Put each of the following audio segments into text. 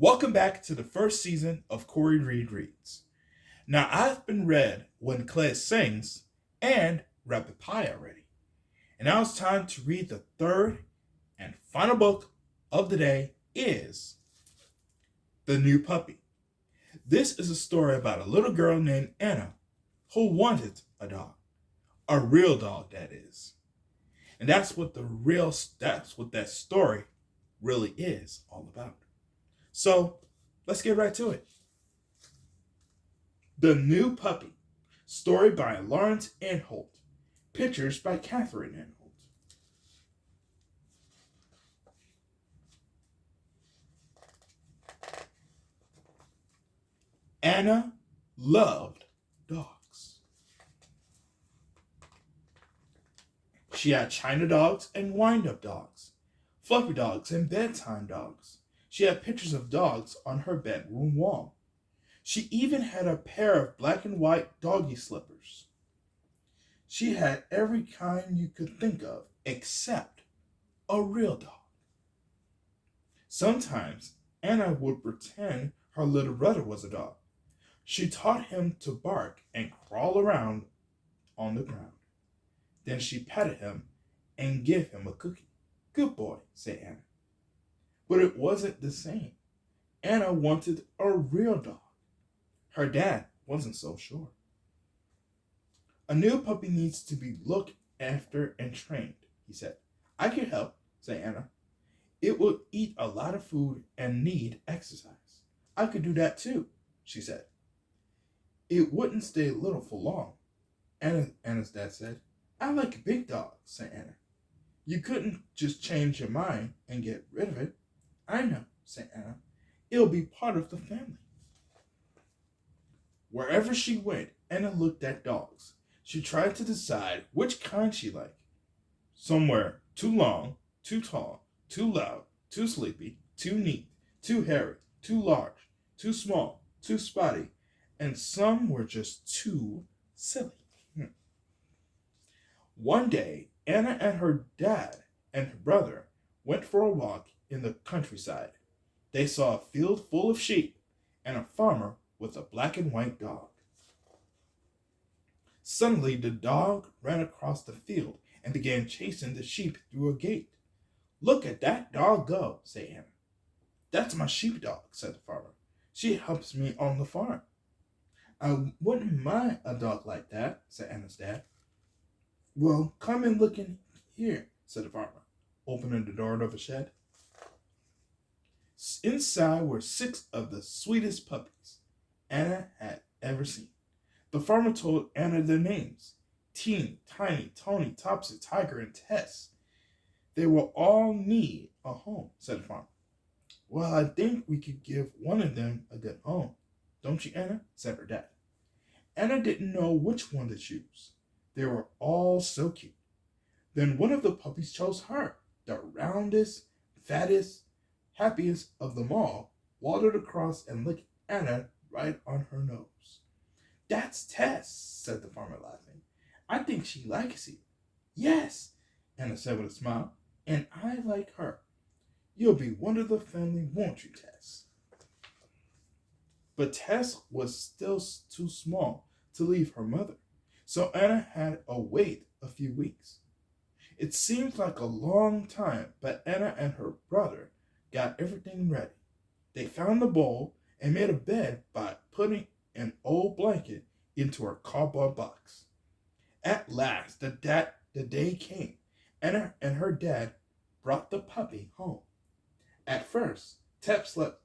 Welcome back to the first season of Corey Reed Reads. Now, I've been read When Clay Sings and Rapid Pie already. And now it's time to read the third and final book of the day is The New Puppy. This is a story about a little girl named Anna who wanted a dog. A real dog, that is. And that's what that story really is all about. So let's get right to it. The New Puppy, story by Lawrence ANHOLT, pictures by Catherine ANHOLT. Anna loved dogs. She had china dogs and wind-up dogs, fluffy dogs and bedtime dogs. She had pictures of dogs on her bedroom wall. She even had a pair of black and white doggy slippers. She had every kind you could think of except a real dog. Sometimes Anna would pretend her little brother was a dog. She taught him to bark and crawl around on the ground. Then she petted him and gave him a cookie. Good boy, said Anna. But it wasn't the same. Anna wanted a real dog. Her dad wasn't so sure. A new puppy needs to be looked after and trained, he said. I can help, said Anna. It will eat a lot of food and need exercise. I could do that too, she said. It wouldn't stay little for long, Anna's dad said. I like big dogs, said Anna. You couldn't just change your mind and get rid of it. I know, said Anna. It'll be part of the family. Wherever she went, Anna looked at dogs. She tried to decide which kind she liked. Some were too long, too tall, too loud, too sleepy, too neat, too hairy, too large, too small, too spotty, and some were just too silly. One day, Anna and her dad and her brother went for a walk in the countryside. They saw a field full of sheep and a farmer with a black and white dog. Suddenly, the dog ran across the field and began chasing the sheep through a gate. Look at that dog go, said Anna. That's my sheepdog, said the farmer. She helps me on the farm. I wouldn't mind a dog like that, said Anna's dad. Well, come and look in here, said the farmer, opening the door of a shed. Inside were 6 of the sweetest puppies Anna had ever seen. The farmer told Anna their names: Teeny, Tiny, Tony, Topsy, Tiger, and Tess. They will all need a home, said the farmer. Well, I think we could give one of them a good home. Don't you, Anna? Said her dad. Anna didn't know which one to choose. They were all so cute. Then one of the puppies chose her. The roundest, fattest, happiest of them all waddled across and licked Anna right on her nose. That's Tess, said the farmer, laughing. I think she likes you. Yes, Anna said with a smile, and I like her. You'll be one of the family, won't you, Tess? But Tess was still too small to leave her mother, so Anna had to wait a few weeks. It seemed like a long time, but Anna and her brother got everything ready. They found the bowl and made a bed by putting an old blanket into her cardboard box. At last, the day came. Anna and her dad brought the puppy home. At first, Tep slept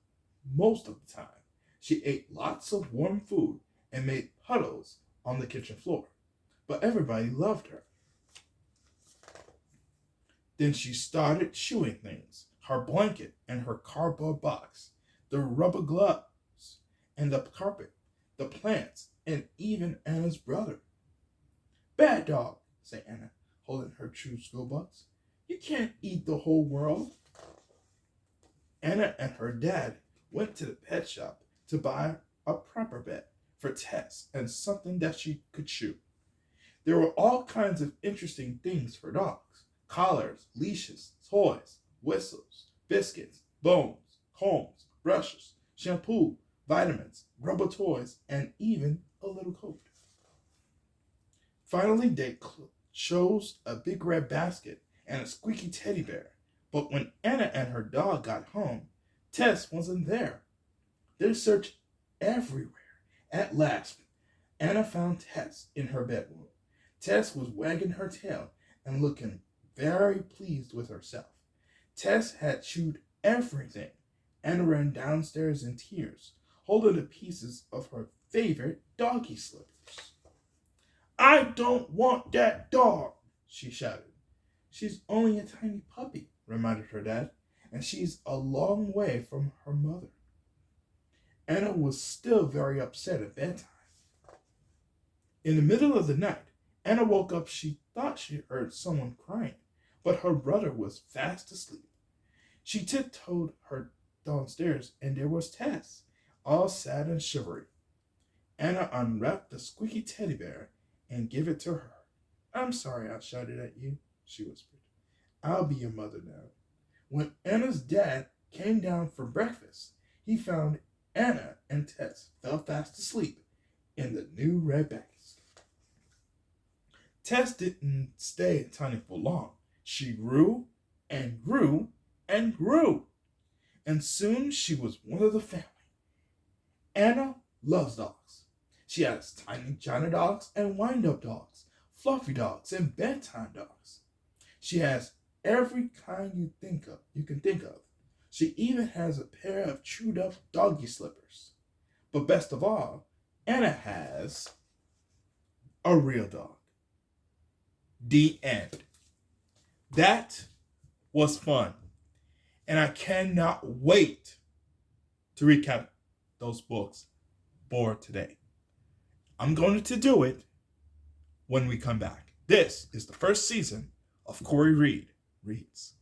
most of the time. She ate lots of warm food and made puddles on the kitchen floor. But everybody loved her. Then she started chewing things: her blanket and her cardboard box, the rubber gloves and the carpet, the plants, and even Anna's brother. Bad dog, said Anna, holding her chew school box. You can't eat the whole world. Anna and her dad went to the pet shop to buy a proper bed for Tess and something that she could chew. There were all kinds of interesting things for dogs: collars, leashes, toys, whistles, biscuits, bones, combs, brushes, shampoo, vitamins, rubber toys, and even a little coat. Finally, they chose a big red basket and a squeaky teddy bear. But when Anna and her dog got home, Tess wasn't there. They searched everywhere. At last, Anna found Tess in her bedroom. Tess was wagging her tail and looking very pleased with herself. Tess had chewed everything. Anna ran downstairs in tears, holding the pieces of her favorite doggy slippers. I don't want that dog, she shouted. She's only a tiny puppy, reminded her dad, and she's a long way from her mother. Anna was still very upset at bedtime. In the middle of the night, Anna woke up. She thought she heard someone crying, but her brother was fast asleep. She tiptoed her downstairs, and there was Tess, all sad and shivery. Anna unwrapped the squeaky teddy bear and gave it to her. I'm sorry I shouted at you, she whispered. I'll be your mother now. When Anna's dad came down for breakfast, he found Anna and Tess fell fast asleep in the new red basket. Tess didn't stay tiny for long. She grew and grew and grew, and soon she was one of the family. Anna loves dogs. She has tiny China dogs and wind-up dogs, fluffy dogs, and bedtime dogs. She has every kind you can think of. She even has a pair of chewed-up doggy slippers. But best of all, Anna has a real dog. The end. That was fun. And I cannot wait to recap those books for today. I'm going to do it when we come back. This is the first season of Corey Reads.